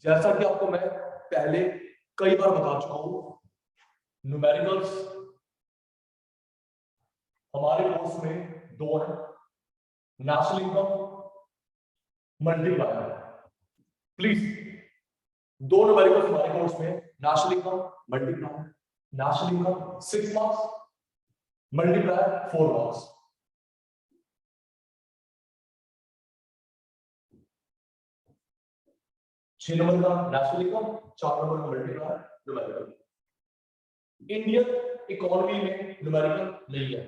जैसा कि आपको मैं पहले कई बार बता चुका हूं, न्यूमेरिकल्स हमारे कोर्स में दो हैं, नेशनल इनकम, मल्टीप्लायर। प्लीज, दो न्यूमेरिकल्स हमारे कोर्स में, national income, multiplier. National income 6 marks, multiplier 4 marks. छह नंबर का नेशनल इनकम, 4 नंबर का मल्टीप्लायर, न्यूमेरिकल। इंडियन इकोनॉमी में न्यूमेरिकल नहीं है।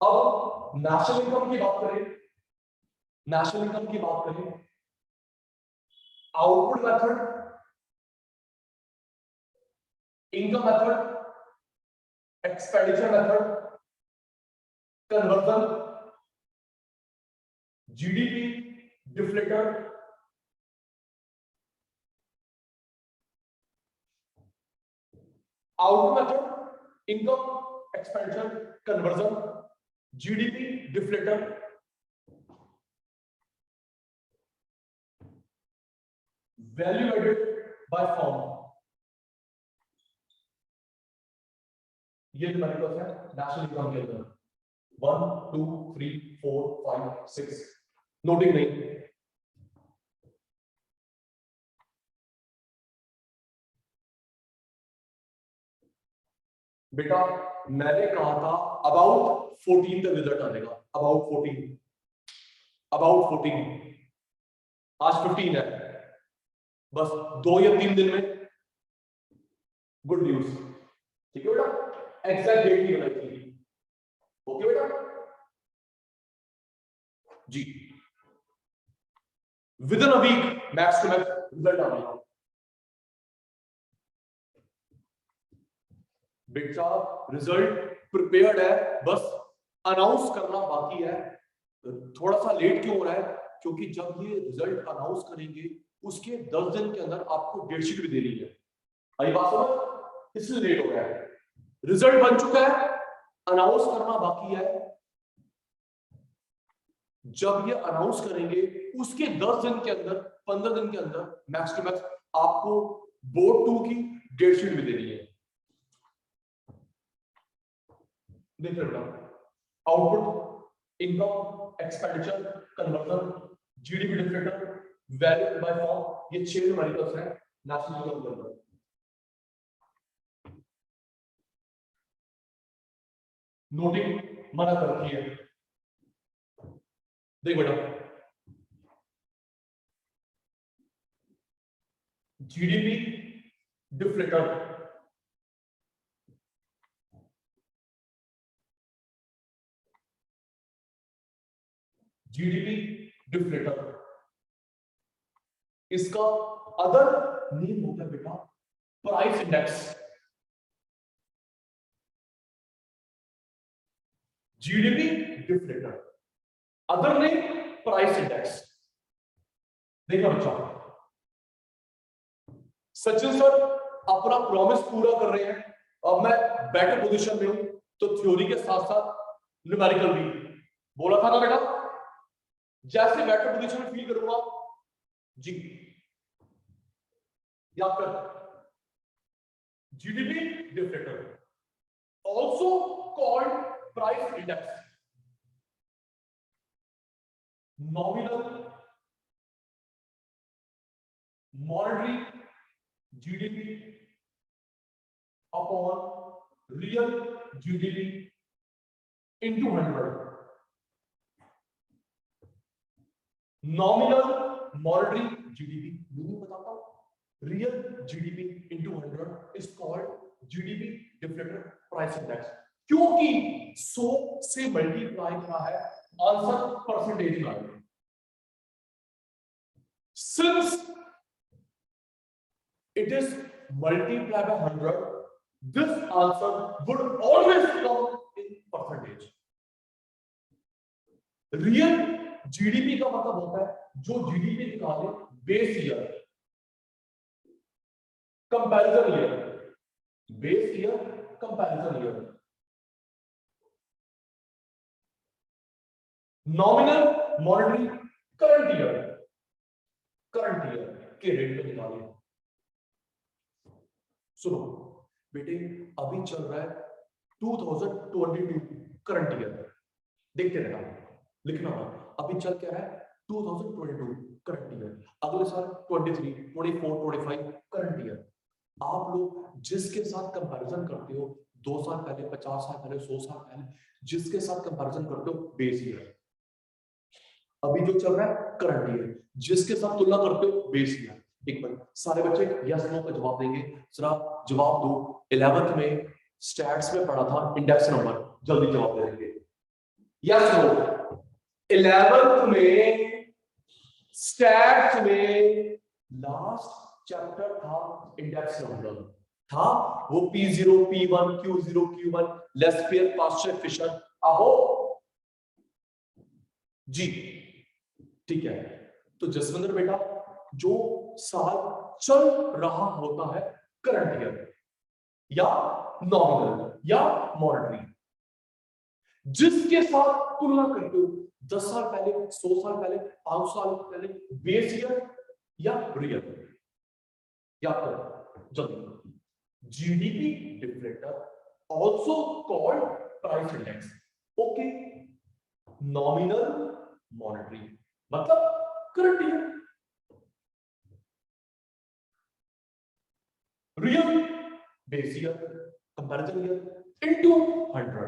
अब नेशनल इनकम की बात करें, नेशनल इनकम की बात करें, output method, income method, expenditure method, conversion, GDP, deflator, output method, income, expenditure, conversion, GDP, deflator, value added by firm. ये न्यूमेरिकल्स है नेशनल इनकम के अंदर। 1 2 3 4 5 6 नोटिंग नहीं। बेटा मैंने कहा था अबाउट 14 तक रिजल्ट आएगा, अबाउट 14, अबाउट 14। आज 15 है, बस 2 या 3 दिन में गुड न्यूज। ठीक है बेटा, एग्जैक्ट डेट नहीं बनाई थी। ओके बेटा जी, within a week max to max result आएगा। बेटा रिजल्ट प्रिपेयर्ड है, बस अनाउंस करना बाकी है। थोड़ा सा लेट क्यों हो रहा है? क्योंकि जब ये रिजल्ट अनाउंस करेंगे उसके 10 दिन के अंदर आपको डेटशीट भी देनी है। आई बात समझ? इसलिए लेट हो रहा है। रिजल्ट बन चुका है, अनाउंस करना बाकी है। जब ये अनाउंस करेंगे उसके 10 दिन के अंदर, 15 दिन के अंदर मैक्स टू मैक्स आपको बोर्ड 2 की डेटशीट भी देनी है। देखिए बेटा, output, income, expenditure, conversion, GDP deflator, value by firm, ये 6 न्यूमेरिकल्स हैं नेशनल इनकम के अंदर। नोटिंग मना कर रखी है। देख बेटा, जीडीपी डिफ्लेटर, जीडीपी डिफ्लेटर, इसका अदर नेम होता है बेटा price index. GDP deflator, other name price index. देखो बच्चा, सचिन सर अपना प्रॉमिस पूरा कर रहे हैं। अब मैं बेटर पोजीशन में हूं तो थ्योरी के साथ साथ न्यूमेरिकल भी बोला था ना बेटा। जैसे बेटर पोजीशन में फील करूंगा जी, याद कर, GDP deflator, also called price index, nominal monetary GDP upon real GDP into 100। Nominal monetary GDP meaning बताता हूं, real GDP into 100 is called GDP deflator price index. क्योंकि 100 से मल्टीप्लाई करा है, आंसर परसेंटेज का है। Since it is multiplied by 100, this answer would always come in percentage. Real GDP का मतलब होता है जो जीडीपी निकाले base year, comparison year, base year, comparison year. Nominal, monetary, current year के रेट पे निकालें। सुनो बेटे, अभी चल रहा है 2022 करंट ईयर, देखते रहना, लिखना मत। अभी चल क्या है 2022 करंट ईयर, अगले साल 23, 24, 25 करंट ईयर। आप लोग जिसके साथ कंपैरिजन करते हो 2 साल पहले, 50 साल पहले, 100 साल पहले, जिसके साथ कंपैरिजन करते हो बेस ईयर। अभी जो चल रहा है करंट ईयर, जिसके साथ तुलना करते हो बेस ईयर। एक मिनट, सारे बच्चे यस नो का जवाब देंगे। जरा जवाब दो। 11th में स्टैट्स में पढ़ा था इंडेक्स नंबर, जल्दी जवाब दे देंगे यस नो। 11th में स्टैट्स में लास्ट चैप्टर था इंडेक्स नंबर, था वो P0, P1, Q0, Q1, Laspeyres, pasture, Fisher. आहो जी, ठीक है। तो जसविंदर बेटा, जो साल चल रहा होता है करंट ईयर या नॉमिनल या मॉनेटरी, जिसके साथ तुलना करते हो 10 साल पहले, 100 साल पहले, 5 साल पहले, बेस ईयर या रियल, याद करो जल्दी। GDP deflator, also called price index. Okay, nominal, monetary मतलब current year, real base year, comparison year into 100,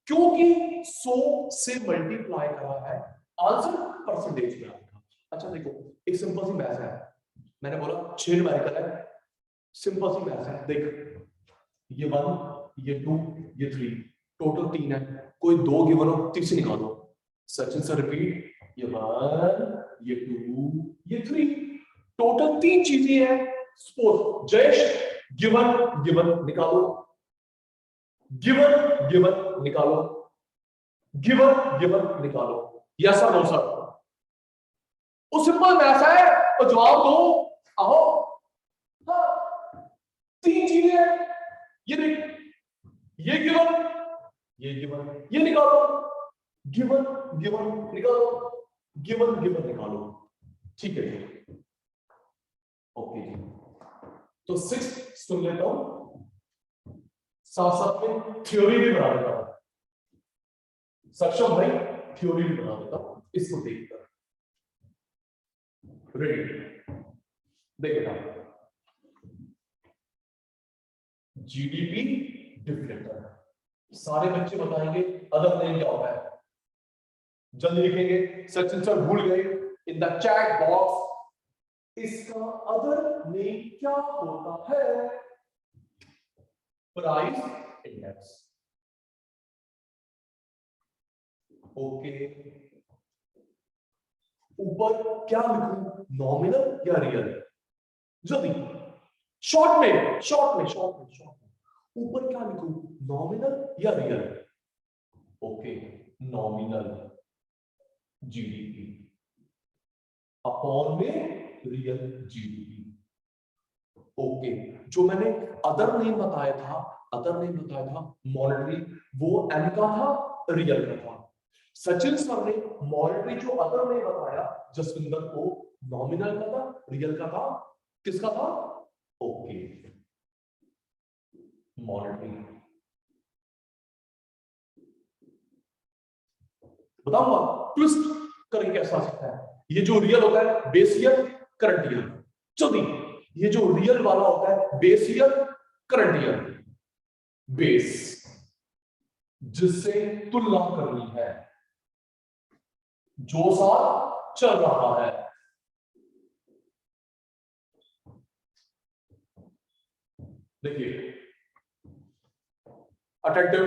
क्योंकि 100 से मल्टीप्लाई करा है, आंसर परसेंटेज में आएगा। अच्छा देखो, एक सिंपल सी मैथ है, मैंने बोला 6 न्यूमेरिकल है, सिंपल सी मैथ है। देख, ये 1, ये 2, ये 3, टोटल 3 है, कोई 2 गिवन हो, तीसरी निकालो। सचिन सर रिपीट, ये 1, ये 2, ये 3, टोटल 3 चीजें हैं। सपोज जयेश गिवन गिवन निकालो, गिवन गिवन निकालो, गिवन गिवन निकालो, यस सर नो सर। वो सिंपल मैथ है, तो जवाब दो। आओ, हाँ, 3 चीजें हैं, ये देख, ये गिवन, ये गिवन, ये निकालो, गिवन गिवन निकालो, गिवन गिवन निकालो। ठीक है जी, ओके जी। तो 6 सुन लेता हूं, साथ साथ में थ्योरी भी बना देता हूं। सक्षम भाई, थ्योरी भी बना देता हूं इसको देखकर। रेडी, देखना, जीडीपी डिफ्लेटर, सारे बच्चे बताएंगे अदर नेम क्या होता है, जल्दी लिखेंगे। सचिन सर भूल गए, इन द चैट बॉक्स इसका अदर नेम क्या होता है? Price index. ओके, ऊपर क्या लिखूं, नॉमिनल या रियल? जल्दी, शॉर्ट में, शॉर्ट में, शॉर्ट में, शॉर्ट में, ऊपर क्या लिखूं, नॉमिनल या real? Okay, nominal GDP upon में रियल जीडीपी। ओके, जो मैंने अदर नेम बताया था, अदर नेम बताया था मॉनेटरी, वो एम का था, रियल का था। सचिन सर ने मॉनेटरी जो अदर नेम बताया जसविंदर को, नॉमिनल का था, रियल का था, किसका था? Okay, monetary. बताऊंगा ट्विस्ट करके कैसा सकता है। ये जो रियल होता है बेस ईयर करंट ईयर, चलिए ये जो रियल वाला होता है base year current year, base जिससे तुलना करनी है, जो साल चल रहा है। देखिए अटेंटिव,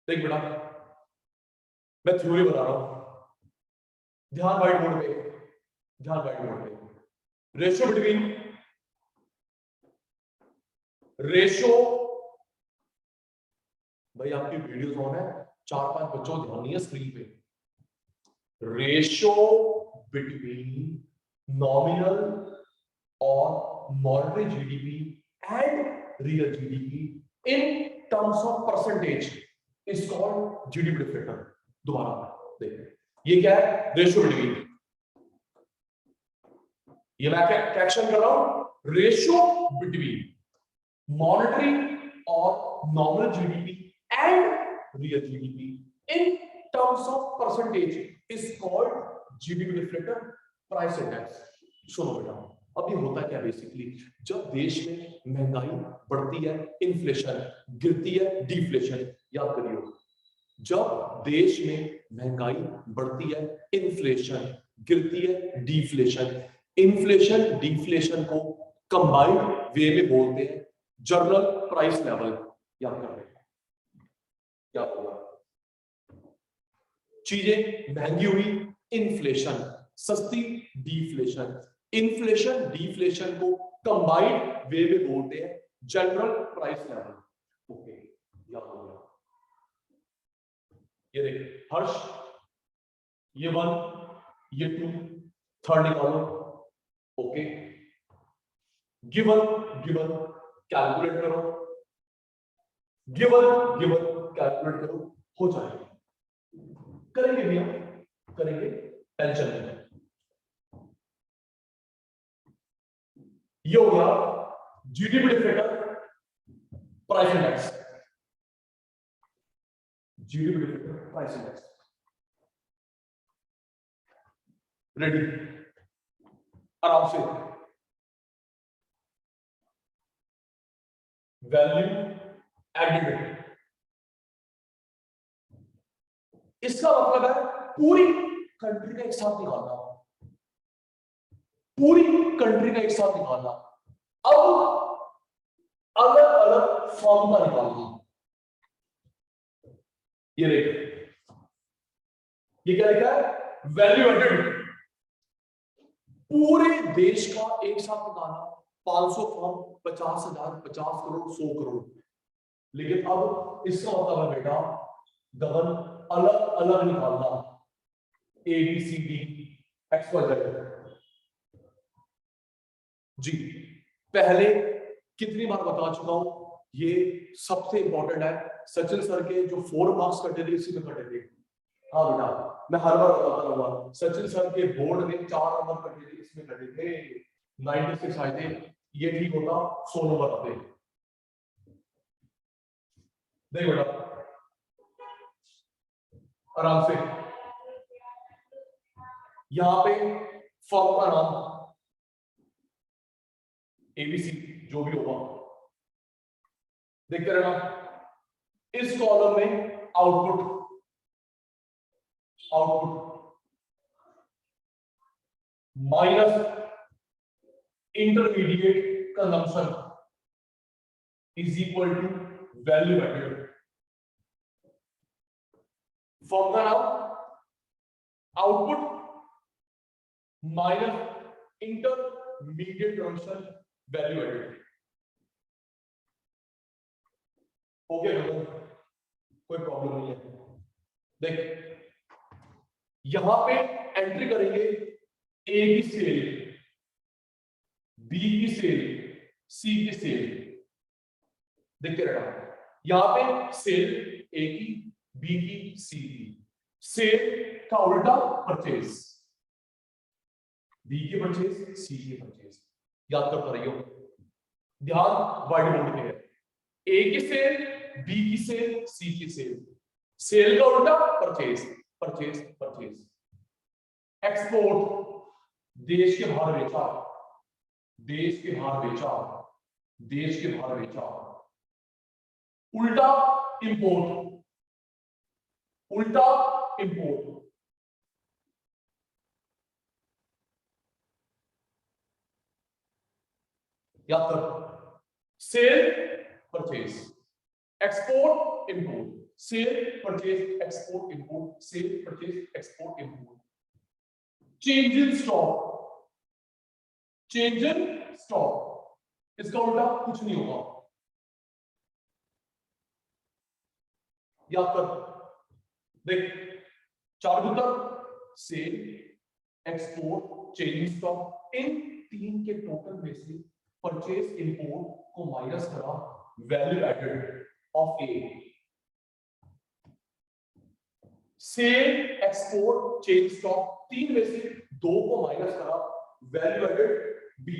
देख बेटा, मैं थ्योरी बता रहा हूं, ध्यान व्हाइट बोर्ड पे, ध्यान व्हाइट बोर्ड पे। रेशियो बिटवीन, रेशियो, भाई आपकी वीडियोस ऑन है, 4-5 बच्चों ध्यान नहीं है स्क्रीन पे। रेशियो बिटवीन नॉमिनल और monetary GDP and real GDP in terms of percentage. Is called GDP deflator. दोबारा देखिए, ये क्या है? रेशियो बिटवीन, ये मैं क्या एक्शन कर रहा हूं? रेशियो बिटवीन मॉनेटरी और nominal GDP and real GDP in terms of percentage is called GDP deflator price index. सुनो बेटा, अब ये होता क्या बेसिकली, जब देश में महंगाई बढ़ती है, इन्फ्लेशन गिरती है, डिफ्लेशन, याद करियो, जब देश में महंगाई बढ़ती है, इन्फ्लेशन गिरती है, डिफ्लेशन, इन्फ्लेशन डिफ्लेशन को कंबाइंड वे में बोलते हैं जर्नल प्राइस लेवल। याद कर रहे हैं क्या होगा? चीजें महंगी हुई, इन्फ्लेशन, सस्ती, डिफ्लेशन, इन्फ्लेशन डिफ्लेशन को कंबाइंड वे में बोलते हैं जनरल प्राइस लेवल। ओके, याद हो गया? ये देख हर्ष, ये 1, ये 2, थर्ड निकालो। ओके, गिवन गिवन कैलकुलेट करो, गिवन गिवन कैलकुलेट करो, हो जाएगा। करेंगे भैया, करेंगे, टेंशन नहीं। ये हो गया GDP deflator price index, GDP deflator price index. Ready? आराम से। वैल्यू एडिड, इसका मतलब है पूरी कंट्री का एक साथ निकालना, पूरी कंट्री का एक साथ निकालना। अब अलग अलग फॉर्म का निकालना। ये देखिए, ये क्या लिखा है? वैल्यू एडिड, पूरे देश का एक साथ निकालना। 500 फॉर्म, 50,000, 50 करोड़, 100 करोड़। लेकिन अब इसका मतलब है बेटा गगन अलग अलग निकालना, A B C D X Y Z. जी, पहले कितनी बार बता चुका हूं, ये सबसे इंपॉर्टेंट है। सचिन सर के जो 4 मार्क्स कटे थे इसी में कटे थे। हाँ बेटा, मैं हर बार बताता रहूंगा, सचिन सर के बोर्ड में 4 नंबर कटे थे, इसमें कटे थे 96 आए थे। ये ठीक होता 100 नंबर आते। नहीं बेटा, आराम से। यहां पे फॉर्म का नाम एबीसी जो भी होगा देखते रहना। इस कॉलम में output, output minus intermediate consumption is equal to value added. Firm का नाम output minus intermediate consumption value added. हो गया खत्म, कोई प्रॉब्लम नहीं है। देख, यहां पे एंट्री करेंगे ए की सेल, बी की सेल, सी की सेल। देखते रहना, यहां पे सेल ए की, बी की, सी की। सेल का उल्टा परचेज, बी की परचेज, सी की परचेज। याद करता रहियो, ध्यान व्हाइट बोर्ड पे है। ए की सेल, बी की सेल, सी की सेल। सेल का उल्टा परचेज, परचेज, परचेज। एक्सपोर्ट, देश के बाहर बेचा, देश के बाहर बेचा, देश के बाहर बेचा। उल्टा इंपोर्ट, उल्टा इंपोर्ट। याद कर, sale purchase, export import, sale purchase export import, sale purchase export import. Change in stock, change in stock, इसका उल्टा कुछ नहीं होगा। याद कर, देख, 4 उत्तर, sale, export, change in stock. इन 3 के टोटल में से परचेज इंपोर्ट को माइनस करा value added of A. Sale, export, change stock, तीन में से दो को माइनस करा, वैल्यू एडेड बी।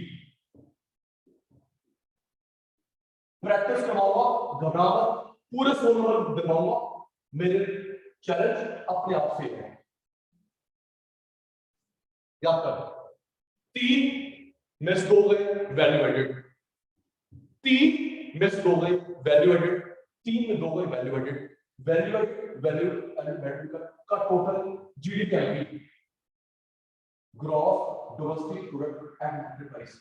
प्रैक्टिस करवाऊंगा, घबरा मत, पूरे 100 नंबर दिलवाऊंगा, मेरे चैलेंज अपने आप से है। याद कर, 3 मिस हो गए वैल्यू एडेड, 3 मिस हो गए वैल्यू एडेड, 3 में 2 गए वैल्यू एडेड, वैल्यू एडेड का टोटल जीडीपी आएगी, gross domestic product and price.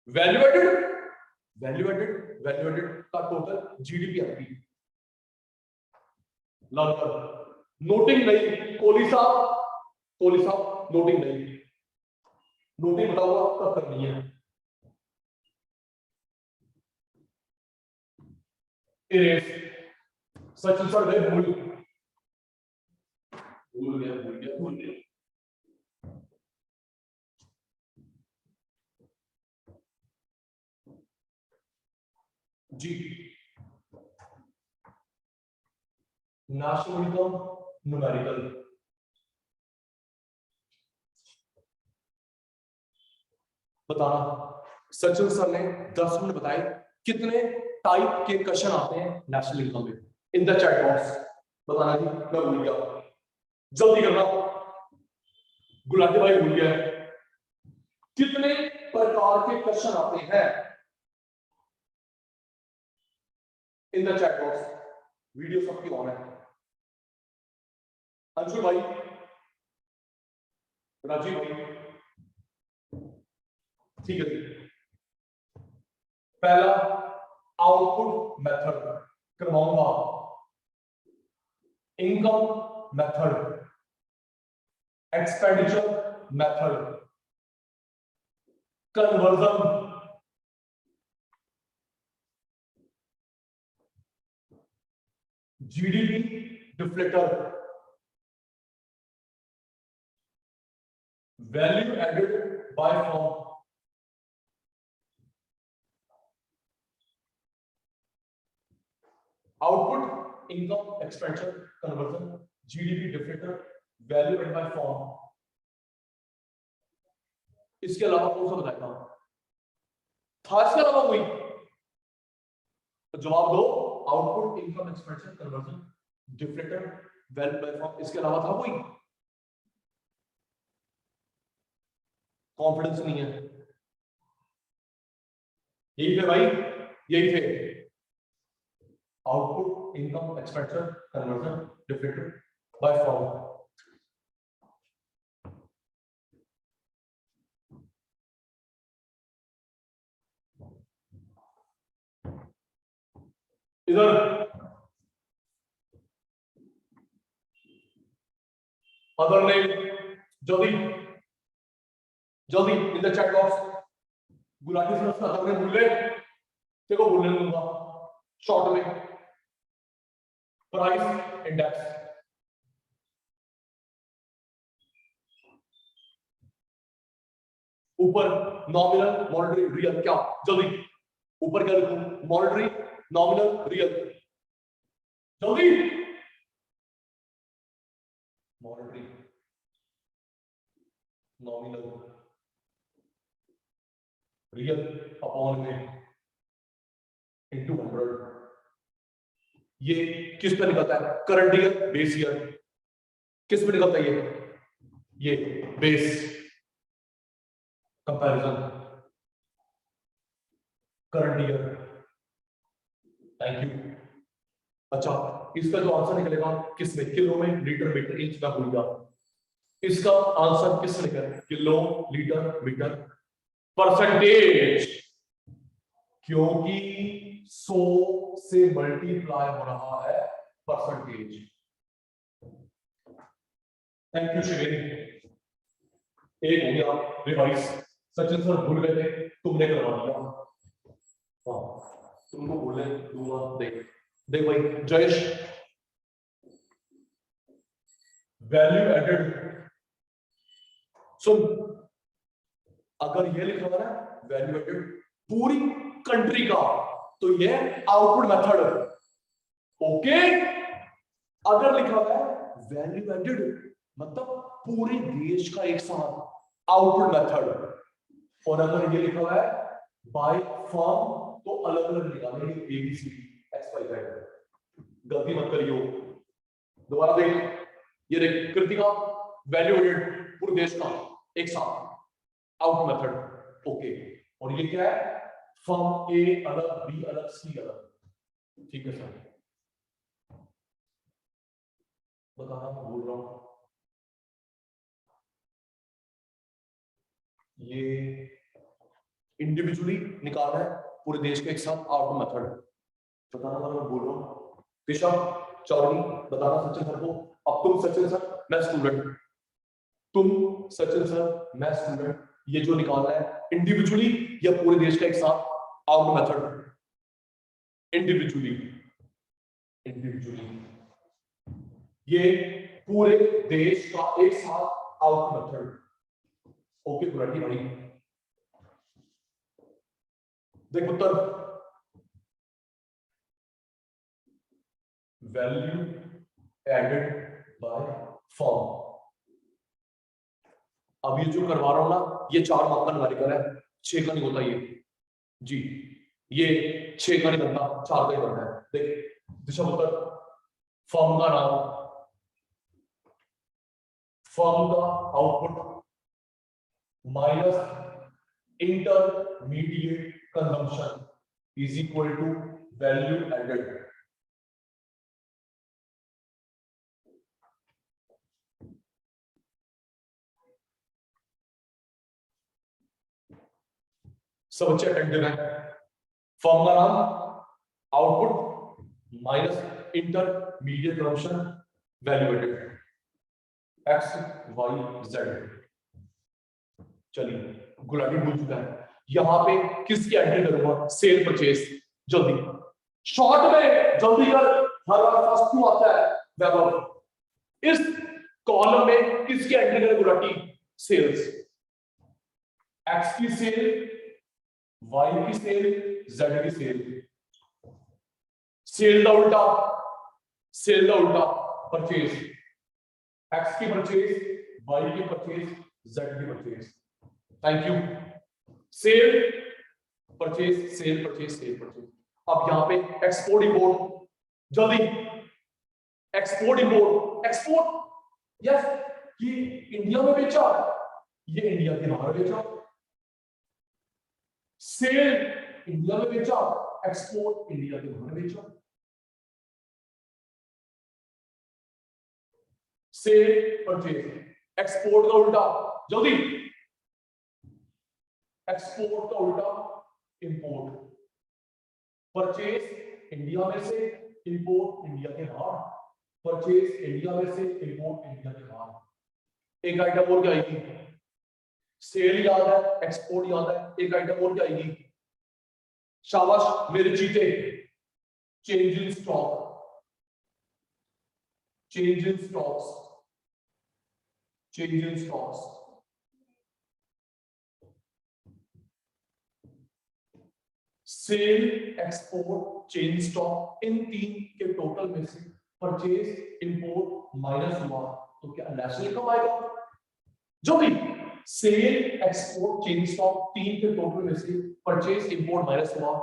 Value added का टोटल जीडीपी आएगी। नोटिंग नहीं, कोहली साहब नोटिंग नहीं, नोटिंग बताऊंगा कब करनी है। इरेज, सचिन सर गए भूल गया जी। नेशनल इनकम न्यूमेरिकल, बताना। सचिन सर ने 10 मिनट बताए कितने टाइप के क्वेश्चन आते हैं नेशनल इनकम में, इन द चैट बॉक्स बताना जी, मैं भूल गया, जल्दी करना। गुलाटी भाई भूल गया, कितने प्रकार के क्वेश्चन आते हैं in the chat box. Video सबकी ऑन है। अंशु भाई, राजीव भाई, ठीक है। पहला आउटपुट मेथड करवाऊंगा, income method, expenditure method, conversion, GDP deflator, value added by firm, output, income, expenditure, conversion, GDP deflator, value added by firm. इसके अलावा कौन सा बताता था? इसके अलावा कोई जवाब दो। Output, income, expenditure, conversion, deflator, value added by firm, इसके अलावा था कोई? कॉन्फिडेंस नहीं है, यही थे भाई, यही थे। Output, income, expenditure, conversion, deflator, by firm. इधर अदर नेम, जल्दी जल्दी in the chat box. Gulati sir उसका अदर नेम भूल गए, देखो भूलने दूंगा शॉर्ट में। प्राइस इंडेक्स, ऊपर नॉमिनल, मॉनेटरी, रियल, क्या जल्दी ऊपर क्या लिखूं? मॉनेटरी, नॉमिनल, रियल, जल्दी। मॉनेटरी, नॉमिनल, रियल अपॉन में इनटू 100। ये किस पे निकलता है? Current year, base year. किस पे निकलता है ये base comparison, current year. Thank you. अच्छा, इसका जो आंसर निकलेगा किसमें? किलो में, लीटर, मीटर, इंच का भूल गया। इसका आंसर किस निकलेगा? किलो, लीटर, मीटर, परसेंटेज, क्योंकि 100 से मल्टीप्लाई हो रहा है परसेंटेज। थैंक यू शिवेन, एक हो गया रिवाइज। सचिन सर भूल गए थे, तुमने करवा दिया। हाँ, तुमको बोले दूंगा। देख भाई जयेश, वैल्यू एडेड, सुन, अगर ये लिखा हुआ ना वैल्यू एडेड पूरी कंट्री का, तो ये आउटपुट मेथड। ओके, अगर लिखा हुआ है वैल्यू एडेड मतलब पूरे देश का एक साथ आउटपुट मेथड, और अगर ये लिखा हुआ है बाय फर्म तो अलग अलग निकालेंगे एबीसीडी एक्स वाई जेड। गलती मत करियो, दोबारा देख, ये देख कृतिका वैल्यू एडेड पूरे देश का एक साथ आउट मेथड ओके, और ये क्या है फर्म ए अलग बी अलग सी अलग, ठीक है सर बताना मैं बोल रहा हूं। ये इंडिविजुअली निकालना है पूरे देश के एक साथ आउट मेथड, बताना मैं बोल रहा हूं। दिशा चौधरी बताना सचिन सर को, अब तुम सचिन सर मैं स्टूडेंट, तुम सचिन सर मैं स्टूडेंट, ये जो निकालना है इंडिविजुअली या पूरे देश का एक साथ आउट मेथड, इंडिविजुअली इंडिविजुअली ये पूरे देश का एक साथ आउट मेथड ओके गुलाटी भाई। देख उत्तर वैल्यू एडेड बाय फर्म। अब ये जो करवा रहा हूं ना ये 4 मार्क का न्यूमेरिकल है, 6 का नहीं होता ये जी, ये 6 का नहीं बनता 4 का ही बनता है। देख दिशा उत्तर फर्म का नाम, फर्म का output minus intermediate consumption is equal to value added. सब अच्छे अटेंटिव है। फर्म का नाम, output minus intermediate consumption value added X Y Z. चलिए गुलाटी भूल चुका है, यहां पे किसकी एंट्री करूंगा, सेल परचेज, जल्दी शॉर्ट में जल्दी कर, हर बार फर्स्ट क्यों आता है वैभव, इस कॉलम में किसकी एंट्री करें गुलाटी, सेल्स, एक्स की सेल वाई की सेल जेड की सेल, सेल का उल्टा, सेल का उल्टा परचेज, एक्स की परचेज वाई की परचेज जेड की purchase, thank you, cell purchase sale purchase sale purchase. अब यहां पे एक्सपोर्ट इंपोर्ट, जल्दी एक्सपोर्ट इंपोर्ट, एक्सपोर्ट यस ये इंडिया में बेचा, ये इंडिया के बाहर बेचा, सेल इंडिया में बेचा, एक्सपोर्ट इंडिया के बाहर बेचा, सेल परचेज, एक्सपोर्ट का उल्टा, जल्दी एक्सपोर्ट का उल्टा इंपोर्ट, परचेज इंडिया में से इंपोर्ट इंडिया के बाहर, परचेज इंडिया में से इंपोर्ट इंडिया के बाहर। एक आइटम और क्या आएगी, सेल याद है एक्सपोर्ट याद है, एक आइटम और क्या आएगी, शाबाश मेरे चीते, change in stock, change in stocks, change in stocks, sale export change stock, इन 3 के टोटल में से परचेज इंपोर्ट माइनस हुआ तो क्या नेशनल इनकम आएगा, जो भी सेल एक्सपोर्ट चेंज स्टॉक 3 के टोटल में से परचेज इंपोर्ट माइनस हुआ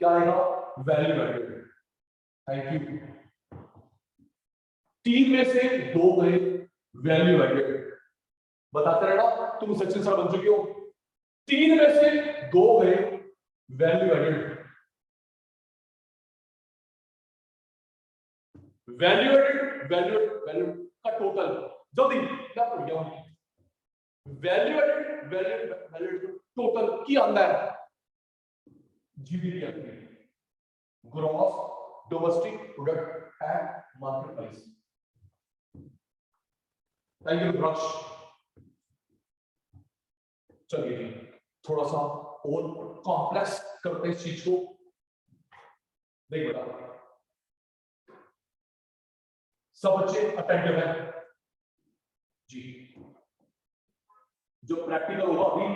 क्या आएगा, वैल्यू एडेड, थैंक यू। 3 में से 2 गए वैल्यू एडेड, बताते रहना तुम सचिन सर बन चुके हो, 3 में से 2 गए value added, value added value का टोटल, जल्दी क्या पढ़ गया हूं, वैल्यू एडेड वैल्यू टोटल की अंदर जीडीपी आती है, gross domestic product and market price. Thank you brush. चलिए थोड़ा सा और कॉम्प्लेक्स करते हैं इस चीज को, देख बेटा सब बच्चे अटेंटिव है जी, जो प्रैक्टिकल होगा अभी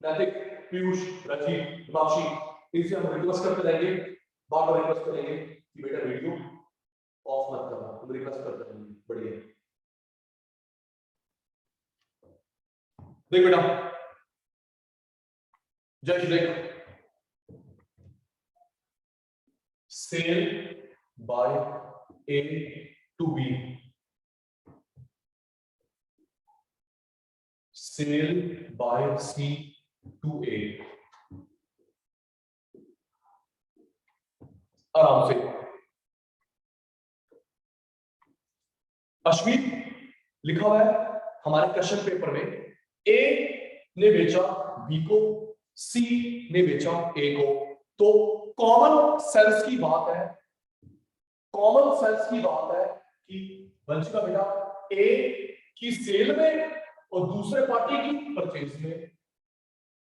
नैतिक, पीयूष, रची, हिमांशी, इनसे हम रिक्वेस्ट करते रहेंगे, बार बार रिक्वेस्ट करेंगे कि बेटा वीडियो ऑफ मत करना, तुम रिक्वेस्ट करते रहेंगे। बढ़िया, देख बेटा जय देख, sale by A to B, sale by C to A, आराम से। अश्विन लिखा हुआ है हमारे क्वेश्चन पेपर में, A ने बेचा B को, C ने बेचा A को, तो कॉमन सेंस की बात है, कॉमन सेंस की बात है कि वंशिका बेटा A की सेल में और दूसरे पार्टी की परचेज में।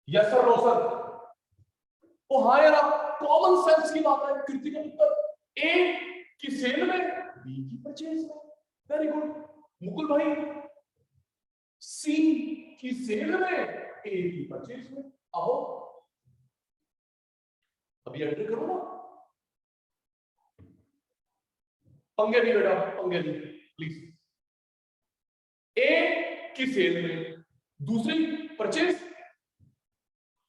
Yes sir, no sir? ओ हाँ यार, कॉमन सेंस की बात है। कृति का उत्तर A की सेल में, B की परचेज में। Very good. मुकुल भाई, C की सेल में, A की परचेज में। आओ अभी एंट्री करो ना। पंगे नहीं बेटा, पंगे नहीं प्लीज। A की सेल में, दूसरी purchase,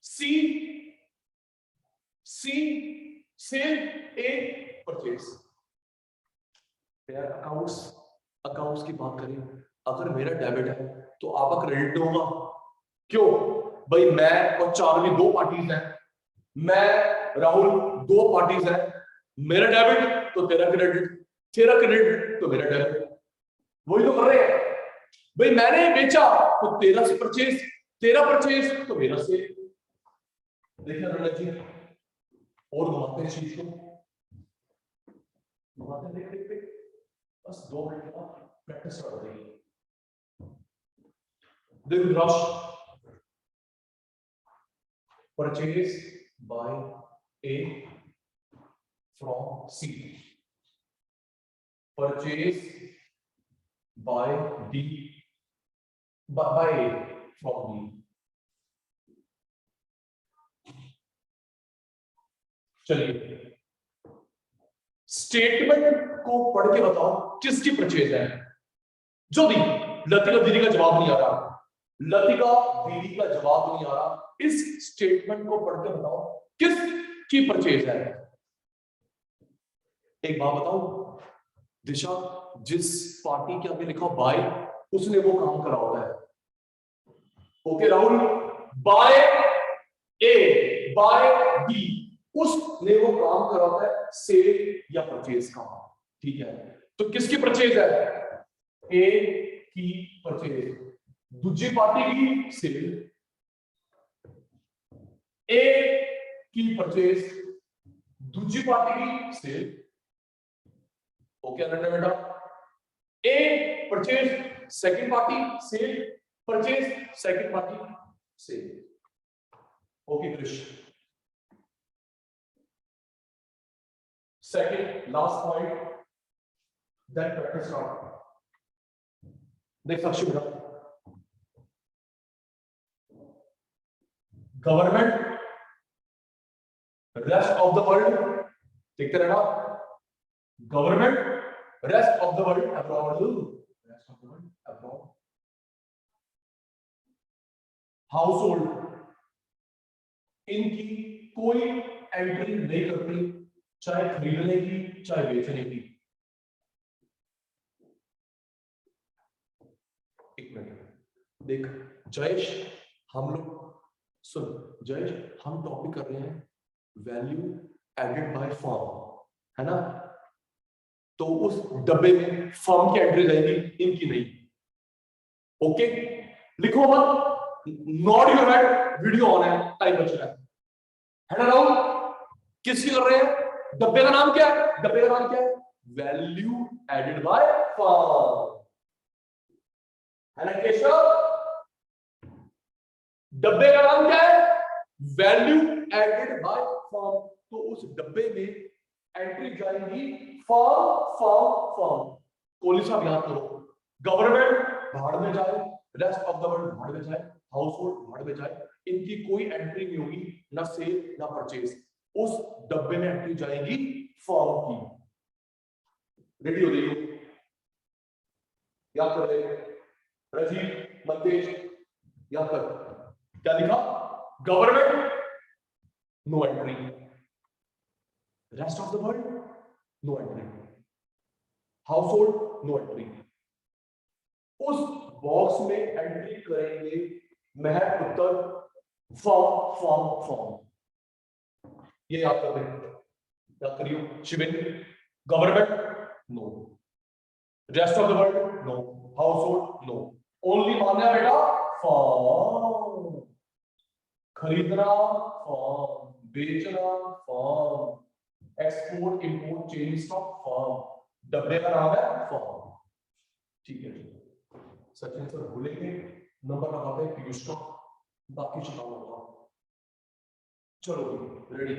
C sale, A purchase. यार अकाउंट्स की बात करें, अगर मेरा डेबिट है तो आपका क्रेडिट होगा। क्यों भाई? मैं और चार्ली दो पार्टीज हैं, मैं राहुल दो पार्टीज हैं। मेरा डेबिट तो तेरा क्रेडिट, तेरा क्रेडिट तो मेरा डेबिट, वही तो कर रहे हैं भाई। मैंने बेचा तो तेरा से परचेज, तेरा परचेज तो मेरा से। देखिए रणजीत जी, और घुमाते हैं चीज को, घुमाते हैं, देख देख देख, बस 2 मिनट का प्रैक्टिस कर रही है। देख rush, purchase by A from C, purchase by B by A from B। चलिए स्टेटमेंट को पढ़ के बताओ किसकी परचेज है। जो दी लतिका दीदी का जवाब नहीं आ रहा, लतिका दीदी का जवाब नहीं आ रहा। इस स्टेटमेंट को पढ़ के बताओ किसकी परचेज है। एक बात बताओ दिशा, जिस पार्टी के आगे लिखा बाय, उसने वो काम करा होता है। ओके राहुल, बाय ए बाय बी, उसने वो काम करा होता है, सेल या परचेज का। ठीक है, तो किसकी परचेज है? ए की परचेज, दूसरी पार्टी की सेल। ए की परचेज, दूसरी पार्टी की सेल। ओके अनन्या बेटा, A purchase, second party sale, purchase, second party sale. Okay Krish, second last point that practice now. देख साक्षी बेटा, government rest of the world, देखते रहना, government rest of the world abroad, rest of the world abroad, household, इनकी कोई entry नहीं करती, चाहे खरीदने की चाहे बेचने की। एक मिनट देख जयेश, हम लोग सुन जयेश, हम टॉपिक कर रहे हैं वैल्यू एडेड बाय फर्म, है ना? तो उस डब्बे में फर्म की एंट्री रहेगी, इनकी नहीं। ओके लिखो मत, not your head, video on है, टाइम बच रहा है ना राहुल? किसकी कर रहे हैं? डब्बे का नाम क्या है? डब्बे का नाम क्या है? वैल्यू एडेड बाय फर्म, है ना केशव? डब्बे का नाम क्या है? Value added by firm. तो उस डब्बे में एंट्री जाएगी फर्म फर्म फर्म। कोहली साहब याद करो, गवर्नमेंट भाड़ में जाए, रेस्ट ऑफ द वर्ल्ड भाड़ में जाए, हाउस होल्ड भाड़ में जाए, इनकी कोई एंट्री नहीं होगी, ना सेल ना परचेज, उस डब्बे में एंट्री जाएगी फॉर्म की। रेडी हो जाइए, याद कर ले राजीव मंतेश, याद कर क्या लिखा, government no entry, rest of the world no entry, household no entry. उस बॉक्स में एंट्री करेंगे महक उत्तर फॉर्म फॉर्म फॉर्म, ये याद कर लें, याद करियो। Shivin government no, rest of the world no, household no, only मानना बेटा फॉर्म, खरीदना फॉर्म, बेचना firm, export import change stock firm, डब्बे का नाम है फॉर्म। ठीक है, सचिन सर भूलेंगे, नंबर लगाते हैं पीयूष का, बाकी चुनाव होगा। चलो रेडी,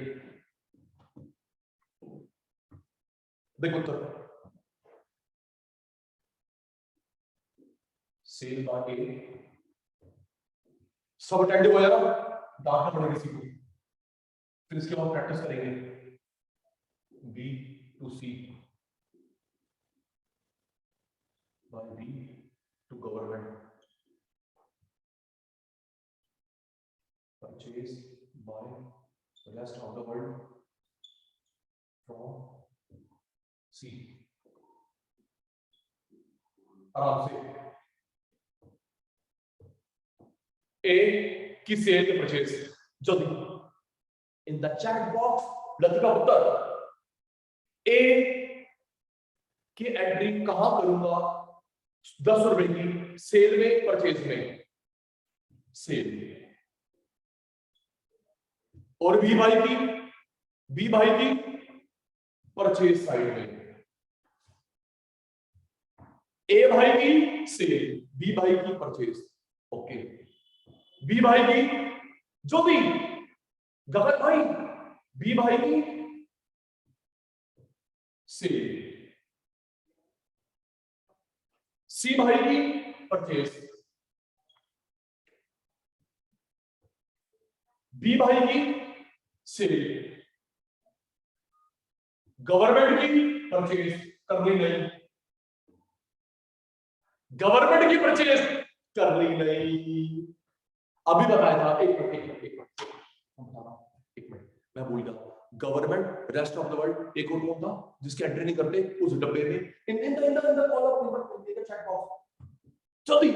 देखो उत्तर सेल बाय ए, सब अटेंडिव हो जाएगा, डांटना पड़ेगा किसी को, फिर इसके बाद प्रैक्टिस करेंगे B to C by B to government, purchase by rest of the world from C. आराम से, ए की सेल की परचेज, जल्दी in the chat box Latika उत्तर, ए की एंट्री कहां करूंगा, 10 रुपए की सेल में परचेज में, सेल। और बी भाई की परचेज साइड में, ए भाई की सेल, बी भाई की परचेज, ओके। बी भाई की ज्योति, गगन भाई, बी भाई की सेल, सी भाई की परचेज, बी भाई की सेल, गवर्नमेंट की परचेज करनी नहीं, गवर्नमेंट की परचेज करनी नहीं, अभी बताया था। एक मिनट मैं भूल गया, government rest of the world, एक और कौन था जिसकी एंट्री नहीं करते उस डब्बे में, in the column number in the chat box, जल्दी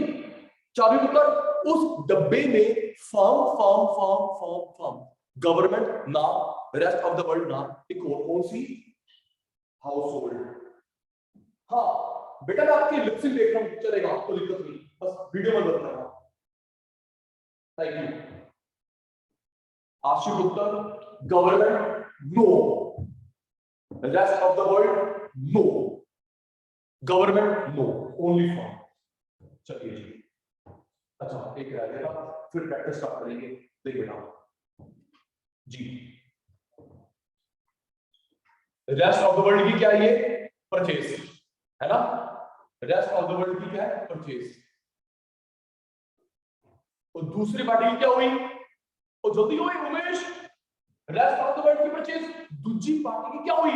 चाबी मतलब उस डब्बे में form form form form form, government नाम, रेस्ट ऑफ द वर्ल्ड नाम, एक और कौन सी, हाउस होल्ड। हाँ बेटा मैं आपकी लिपसिंग देख रहा हूं, चलेगा, कोई दिक्कत नहीं, बस वीडियो में बंद करना। थैंक यू आशिफ उत्तर, government no, rest of the world no, government no, only form. चलिए जी, अच्छा एक रह गया, फिर प्रैक्टिस स्टार्ट करेंगे। देख बेटा जी, रेस्ट ऑफ द वर्ल्ड की क्या है, ये परचेज है ना, रेस्ट ऑफ द वर्ल्ड की क्या है, परचेज। और दूसरी पार्टी की क्या हुई, और जल्दी हुई Umesh, rest of the world की परचेज, दूसरी पार्टी की क्या हुई,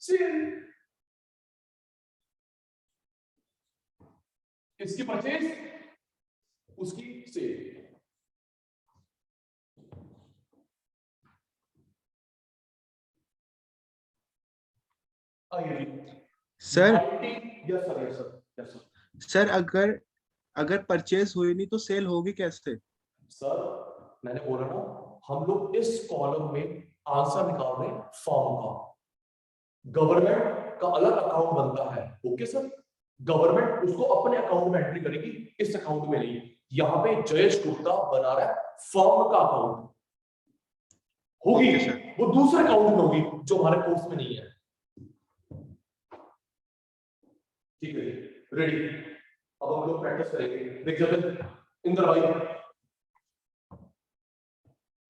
सेल। इसकी परचेज, उसकी sale. Sir yes sir, yes sir, yes sir. Sir अगर परचेज हुई नहीं तो सेल होगी कैसे? सर मैंने बोला ना, हम लोग इस कॉलम में आंसर निकाल रहे हैं फॉर्म का, गवर्नमेंट का अलग अकाउंट बनता है, ओके सर, गवर्नमेंट उसको अपने अकाउंट में एंट्री करेगी, इस अकाउंट में नहीं। यहाँ पे जयेश गुप्ता बना रहा है फॉर्म का अकाउंट, होगी वो दूसरे अकाउंट में होगी जो हमारे कोर्स में नहीं है। ठीक है रेडी, अब हम लोग प्रैक्टिस करेंगे। देख जाते इंद्र भाई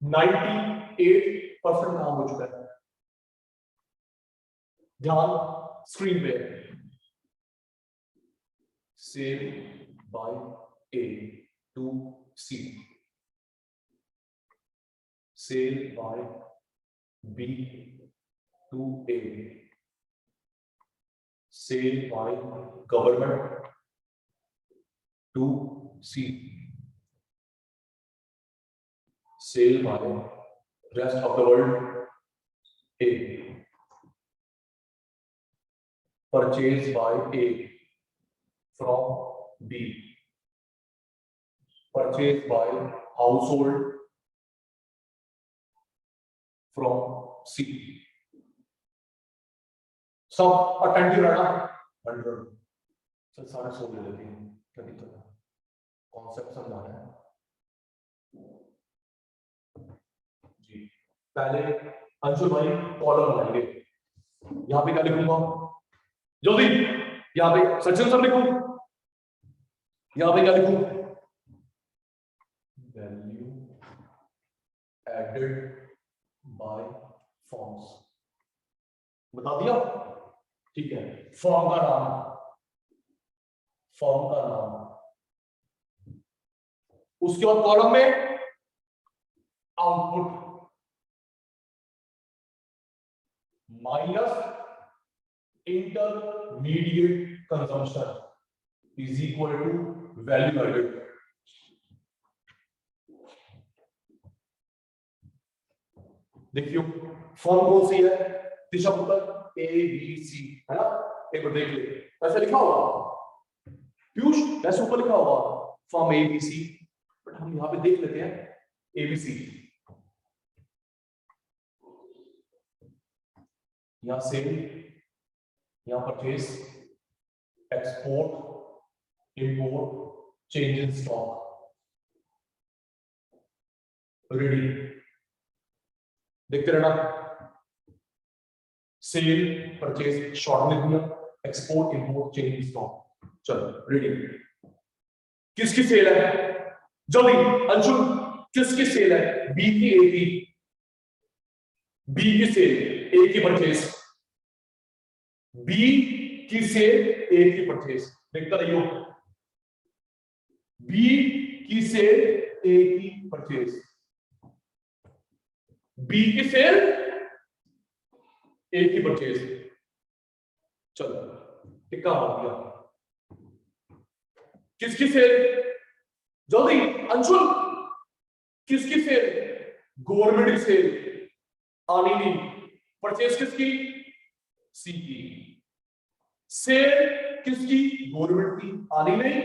98% काम हो चुका है, ध्यान स्क्रीन पे, sale by A to C, sale by B to A, sale by government to C, sale by rest of the world A, purchase by A from B, purchase by household from C. सब attentive रहना 100। चल सारे 100 ले लेते हैं, क्या दिक्कत है, कॉन्सेप्ट समझाना है जी। पहले अंशुल भाई कॉलम बनाएंगे, यहां पे क्या लिखूंगा जल्दी, यहां पे सचिन सर लिखूं, यहां पे क्या लिखूं, वैल्यू एडेड बाय फॉर्म्स, बता दिया, ठीक है। फॉर्म का नाम, फॉर्म का नाम, उसके बाद कॉलम में output minus intermediate consumption is equal to value added. देखियो फॉर्म कौन सी है, दिशा पुस्तक ए बी सी है ना, एक बार देख ले, ऐसा लिखा होगा पीयूष, ऐसे ऊपर लिखा होगा firm A B C, but हम यहां पे देख लेते हैं ए बी सी। यहां सेल, यहां purchase, export, import, change in stock, ready, देखते रहना, सेल परचेज शॉर्ट लिख दिया, export import change in stock, चलो रेडी। किसकी सेल है जल्दी अंशुल, किसकी सेल है, बी की ए की, बी की सेल ए की परचेज, बी की सेल ए की परचेज, देखता रहियो, बी की सेल ए की परचेज, बी की सेल ए की परचेज, चलो टिक्का मार दिया। किसकी सेल जल्दी अंशुल, किसकी सेल, गवर्नमेंट की सेल आनी नहीं, परचेज किसकी, सी की, सेल किसकी, गवर्नमेंट की आनी नहीं,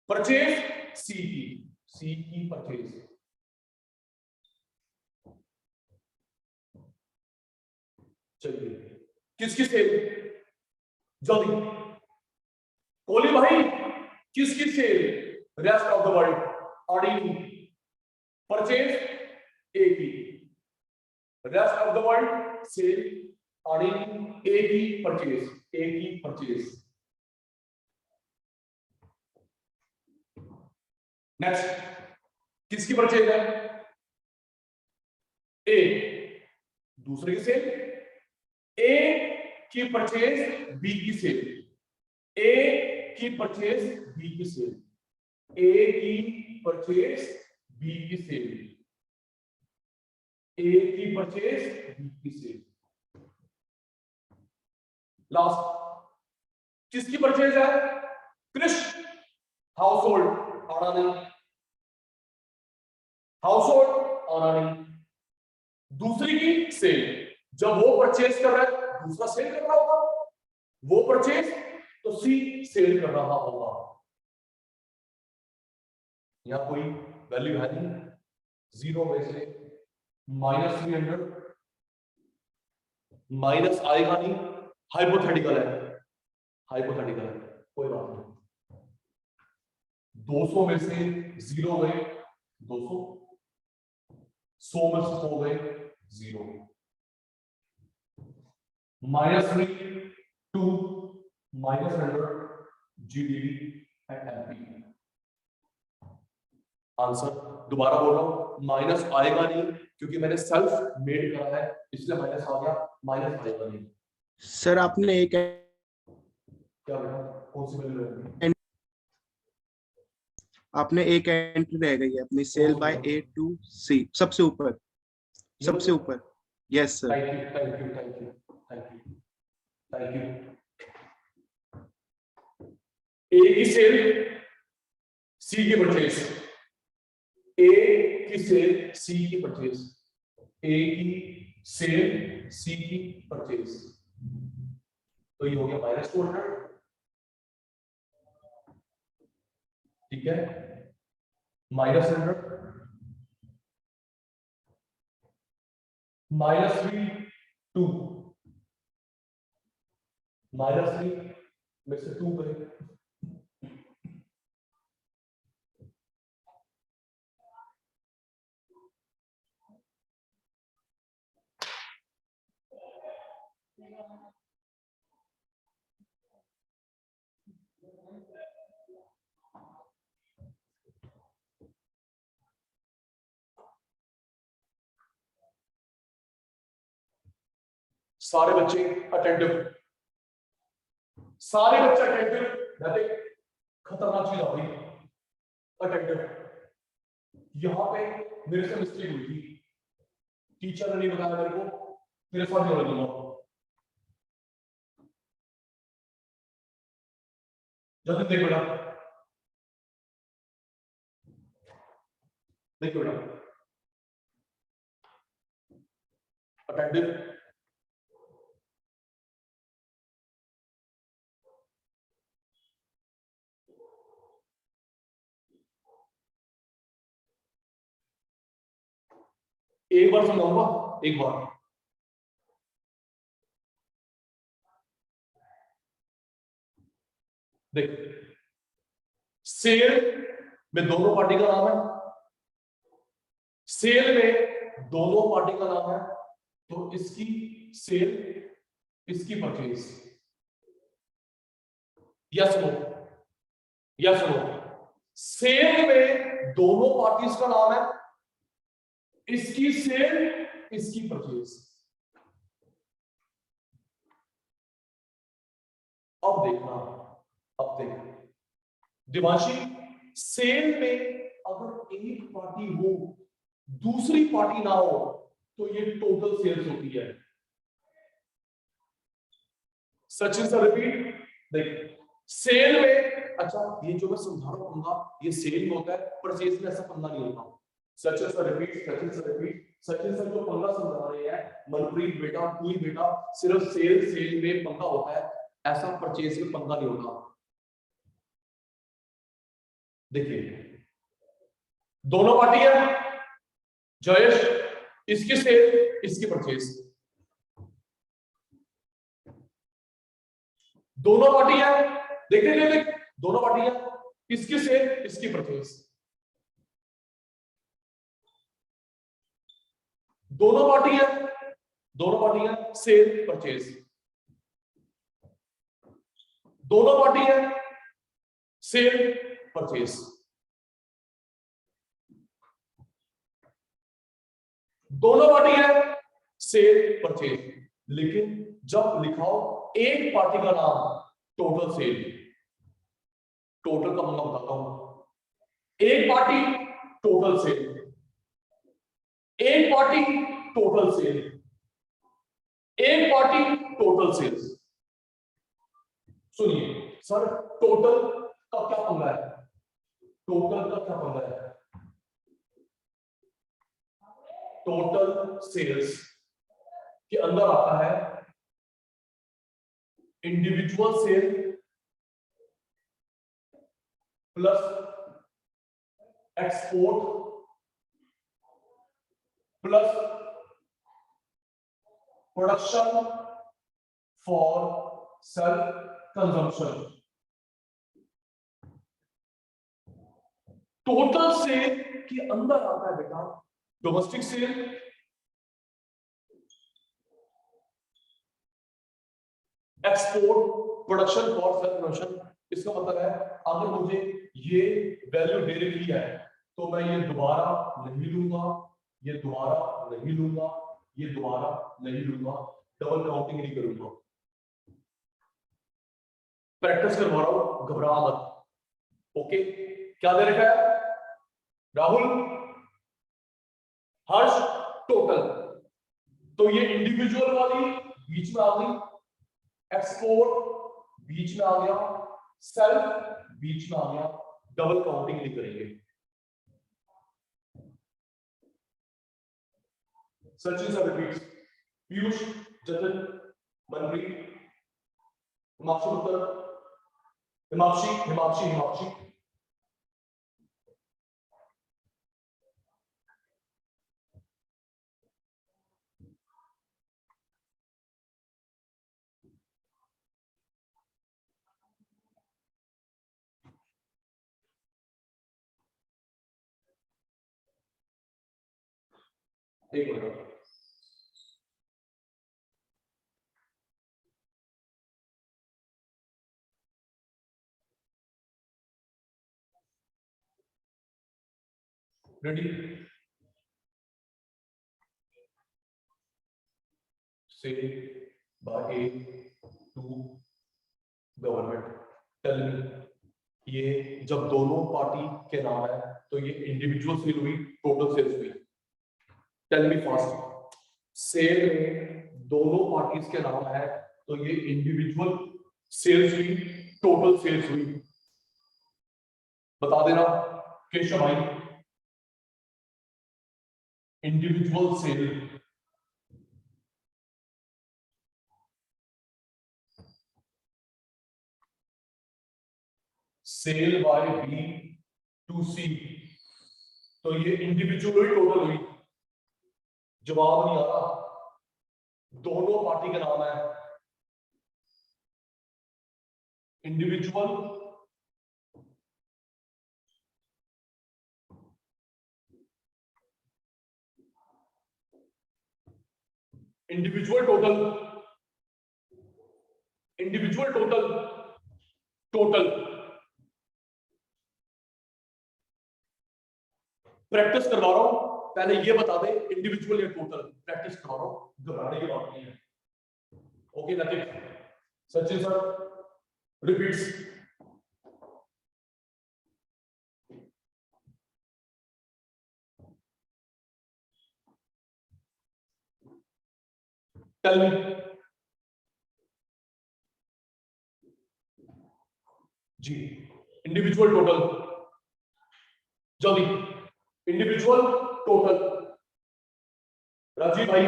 परचेज सी की, सी की परचेज, चलिए किसकी सेल जल्दी कोहली भाई, किसकी sale, rest of the world आनी, परचेज ए की, rest of the world sale आनी, ए की परचेज, ए की परचेज। नेक्स्ट किसकी परचेज है, ए, दूसरे की सेल, ए की परचेज बी की सेल, ए की परचेज बी की सेल, ए की परचेज बी की सेल, ए की परचेज बी की सेल। लास्ट किसकी परचेज है, कृष, हाउस होल्ड आना नहीं, हाउस होल्ड आना नहीं, दूसरी की सेल, जब वो परचेज कर रहा है दूसरा सेल कर रहा होगा, वो परचेज तो सी सेल कर रहा होगा। यहां कोई वैल्यू है नहीं, जीरो में से -300 माइनस आएगा नहीं, हाइपोथेटिकल है, हाइपोथेटिकल है, कोई बात नहीं। 200 में से 0 गए 200, 100 में से 100 गए 0, -3 2 -100 GDP एंड MP। आंसर दोबारा बोल रहा हूं, माइनस आएगा नहीं क्योंकि मैंने सेल्फ मेड करा है, इसलिए माइनस आ गया, माइनस आएगा नहीं। सर आपने एक क्या बेटा, कौन सी वैल्यू रहेगी, आपने एक एंट्री रह गई है अपनी, sale by A to C सबसे ऊपर, सबसे ऊपर। Yes sir. Thank you thank you thank you thank you thank you. A की सेल सी की परचेज, ए की सेल सी की परचेज, ए की सेल सी की परचेज, तो ये हो गया -200, ठीक है, -100 -3 2 -3 में से 2 करें, सारे बच्चे अटेंटिव, सारे बच्चे अटेंटिव, खतरनाक चीज आ गई, अटेंटिव। यहां पे मेरे से मिस्टेक हुई थी, टीचर ने नहीं बताया मेरे को, मेरे साथ जोड़ दूंगा। जल्दी देख बेटा, देखो बेटा, अटेंटिव, एक बार समझाऊंगा, एक बार। देख, सेल में दोनों पार्टी का नाम है, सेल में दोनों पार्टी का नाम है, तो इसकी सेल, इसकी purchase. Yes no, yes no, sale में दोनों पार्टीज का नाम है, इसकी सेल, इसकी परचेज। अब देखना, अब देख दिवांशी, सेल में अगर एक पार्टी हो दूसरी पार्टी ना हो तो ये टोटल सेल्स होती है। सचिन सर रिपीट, देख सेल में, अच्छा ये जो मैं समझा रहा हूँ ये सेल में होता है, परचेज में ऐसा पंगा नहीं होता। Sachin sir repeat, Sachin sir repeat, Sachin sir जो पंगा समझा रहे हैं, मनप्रीत बेटा, कोई बेटा, सिर्फ सेल में पंगा होता है, ऐसा परचेज में पंगा नहीं होता। देखिए दोनों पार्टी है, जयेश इसकी सेल, इसकी परचेज, दोनों पार्टी है, देख देख देख, दोनों पार्टी है, इसकी सेल, इसकी परचेज, दोनों पार्टी है, दोनों पार्टी है, सेल परचेज, दोनों पार्टी है, सेल परचेज, दोनों पार्टी है, सेल परचेज। लेकिन जब लिखाओ एक पार्टी का नाम टोटल सेल, टोटल का मतलब बताता हूं, एक पार्टी टोटल सेल, एक पार्टी टोटल सेल, एक पार्टी टोटल सेल्स। सुनिए सर, टोटल का क्या पंगा है, टोटल का क्या पंगा है, टोटल सेल्स के अंदर आता है individual sale plus export plus production for self consumption. Total sale के अंदर आता है बेटा domestic sale, export, production for self consumption. इसका मतलब है अगर मुझे ये वैल्यू दे रखी है तो मैं ये दोबारा नहीं लूंगा, ये दोबारा नहीं लूंगा, ये दोबारा नहीं लूंगा, डबल काउंटिंग नहीं करूंगा। प्रैक्टिस करवा रहा हूं, घबरा मत। ओके, क्या दे रखा है राहुल, हर्ष, टोटल तो ये इंडिविजुअल वाली बीच में आ गई, एक्सपोर्ट बीच में आ गया, सेल्फ बीच में आ गया, डबल काउंटिंग नहीं करेंगे। सचिन सर रिपीट्स, पीयूष, जतिन, मनप्रीत, हिमांशु उत्तर, हिमांशी हिमांशी हिमांशी, एक minute. Ready? Sale by A to government, tell me, ये जब दोनों पार्टी के नाम है तो ये इंडिविजुअल सेल हुई, टोटल सेल्स हुई? Tell me fast. सेल में दोनों पार्टीज के नाम है तो ये इंडिविजुअल सेल्स हुई, टोटल सेल्स हुई? बता देना केशव भाई। Individual sale, sale by B to C, तो ये इंडिविजुअल टोटल हुई? जवाब नहीं आ रहा, दोनों पार्टी का नाम है, individual individual total, individual total, total. Practice करवा रहा हूं, पहले ये बता दे इंडिविजुअल या टोटल, प्रैक्टिस करवा रहा हूं, घबराने की बात नहीं है। Okay Natij, Sachin sir repeats, tell me. जी, इंडिविजुअल टोटल, जल्दी, इंडिविजुअल टोटल, राजीव भाई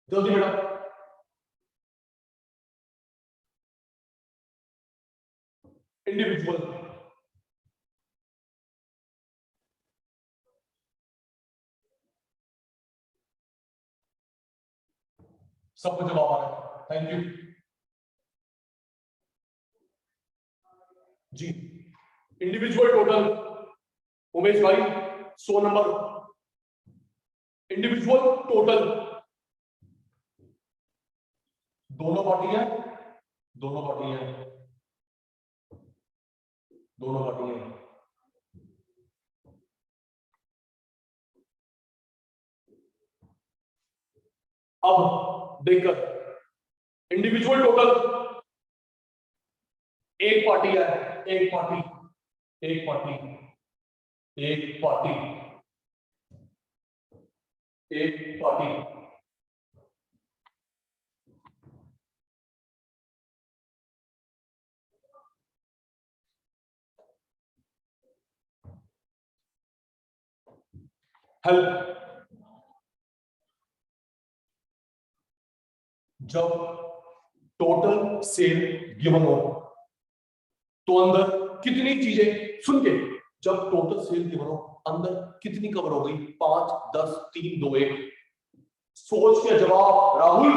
जल्दी बेटा, इंडिविजुअल। सबको जवाब आ रहा है, थैंक यू जी। इंडिविजुअल टोटल, उमेश भाई 100 नंबर, इंडिविजुअल टोटल, दोनों पार्टी है, दोनों पार्टी है, दोनों पार्टी है। अब देखकर इंडिविजुअल टोटल, एक पार्टी है, एक पार्टी, एक पार्टी, एक पार्टी, एक पार्टी, हेल्प। जब टोटल सेल गिवन हो तो अंदर कितनी चीजें, सुन के, जब टोटल सेल गिवन हो अंदर कितनी कवर हो गई? 5, 10, 3, 2, 1। सोच के जवाब राहुल।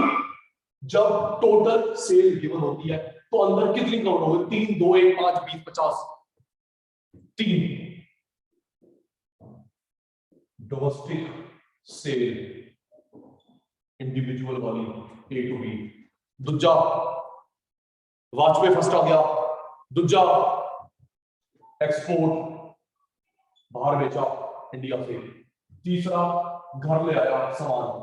जब टोटल सेल गिवन होती है तो अंदर कितनी कवर हो गई? 3, 2, 1, 5, 20, 50, 3। डोमेस्टिक सेल इंडिविजुअल वाली ए टू बी। दूजा वाजपेयी फर्स्ट आ गया, दूजा एक्सपोर्ट बाहर बेचा इंडिया से, तीसरा घर ले आया सामान,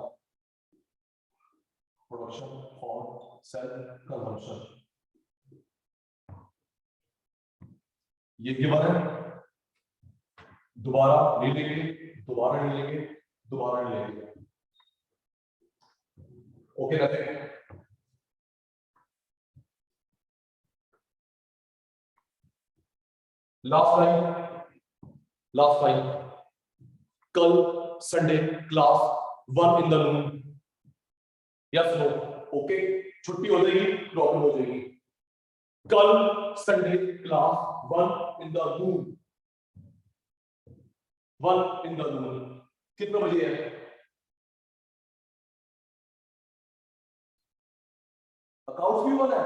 प्रोडक्शन फॉर सेल कंजम्पशन। ये गिवन है, दोबारा ले लेंगे, दोबारा ले लेंगे, दोबारा ले लेंगे। Okay nothing. लास्ट लाइन कल Sunday class 1 in the noon, yes no, okay छुट्टी हो जाएगी, प्रॉब्लम हो जाएगी। कल Sunday class 1 in the noon, 1 in the noon कितने बजे है? अकाउंट्स की 1 है,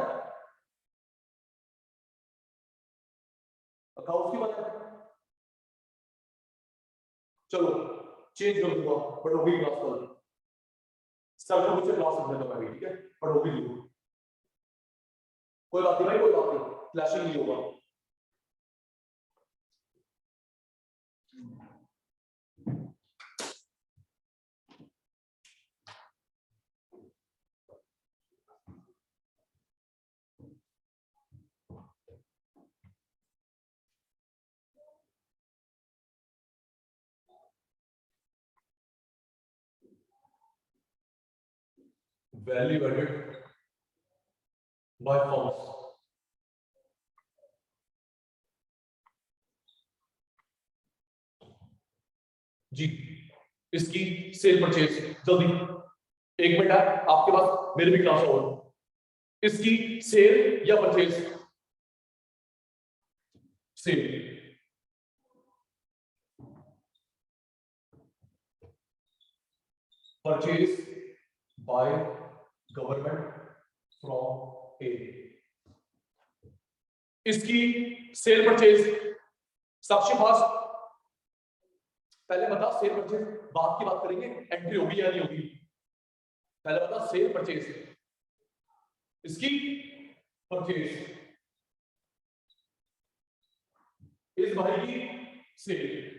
अकाउंट्स की 1 है, चलो चेंज कर दूंगा, बट होगी क्लास कल, सर को मुझसे क्लास रखने दो भाई, ठीक है, बट होगी जरूर, कोई बात नहीं भाई, कोई बात नहीं, क्लैशिंग नहीं होगा। value added by firms, जी इसकी सेल परचेज, जल्दी 1 मिनट है आपके पास, मेरे भी क्लास हो, इसकी सेल या purchase? Sale, purchase by government from a, इसकी सेल परचेज, साक्षी पास पहले बता, सेल परचेज बात की बात करेंगे, एंट्री होगी या नहीं होगी, पहले बता सेल परचेज, इसकी परचेज, इस भाई की सेल,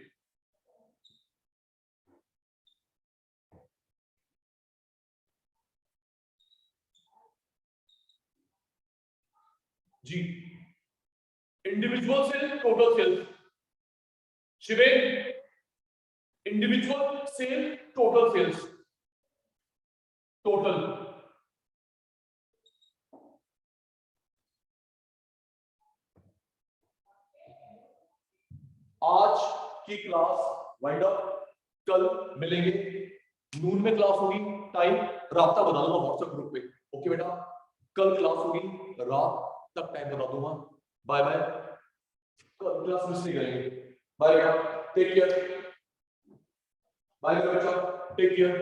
जी individual sale, total sale, Shiven individual sale, total sales, total, आज की क्लास वाइंड अप, कल मिलेंगे, नून में क्लास होगी, टाइम रास्ता बता दूंगा व्हाट्सएप ग्रुप पे, ओके बेटा, कल क्लास होगी, रात तक टाइम बता दूंगा, बाय बाय, कल क्लास मिस नहीं करेंगे, बाय बेटा, टेक केयर, बाय बेटा, टेक केयर।